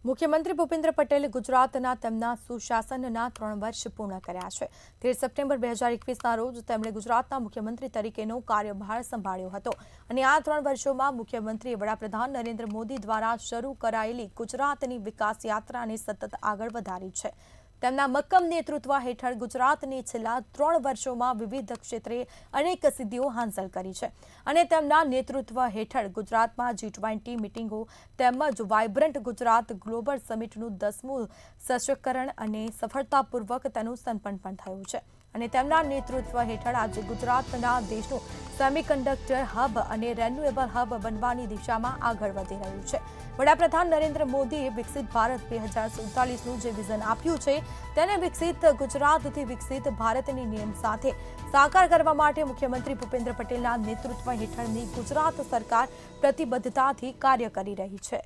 મુખ્યમંત્રી ભૂપેન્દ્ર પટેલે ગુજરાતના તેમના સુશાસનના 3 વર્ષ પૂર્ણ કર્યા છે। 13 સપ્ટેમ્બર 2021ના રોજ તેમણે ગુજરાતના મુખ્યમંત્રી તરીકેનો કાર્યભાર સંભાળ્યો હતો અને આ 3 વર્ષોમાં મુખ્યમંત્રીએ વડાપ્રધાન નરેન્દ્ર મોદી દ્વારા શરૂ કરાયેલી ગુજરાતની વિકાસ યાત્રાને સતત આગળ વધારી છે। તેમના મક્કમ નેતૃત્વ હેઠળ ગુજરાતને છેલ્લા 3 વર્ષોમાં વિવિધ ક્ષેત્રે અનેક સિદ્ધિઓ હાંસલ કરી છે અને તેમના નેતૃત્વ હેઠળ ગુજરાતમાં G20 મીટિંગો તેમજ વાઇબ્રન્ટ ગુજરાત ગ્લોબલ સમિટનું 10મું સશક્તિકરણ અને સફળતાપૂર્વક તેનું સંપન્ન પણ થયું છે અને તેમના નેતૃત્વ હેઠળ આજે ગુજરાતના દેશનું સેમિકન્ડક્ટર હબ અને રિન્યુએબલ હબ બનવાની દિશામાં આગળ વધી રહ્યું છે। વડાપ્રધાન નરેન્દ્ર મોદીએ વિકસિત ભારત 2047નું જે વિઝન આપ્યું છે તેને વિકસિત ગુજરાતથી વિકસિત ભારતની નેમ સાથે સાકાર કરવા માટે મુખ્યમંત્રી ભૂપેન્દ્ર પટેલના નેતૃત્વ હેઠળની ગુજરાત સરકાર પ્રતિબદ્ધતાથી કાર્ય કરી રહી છે।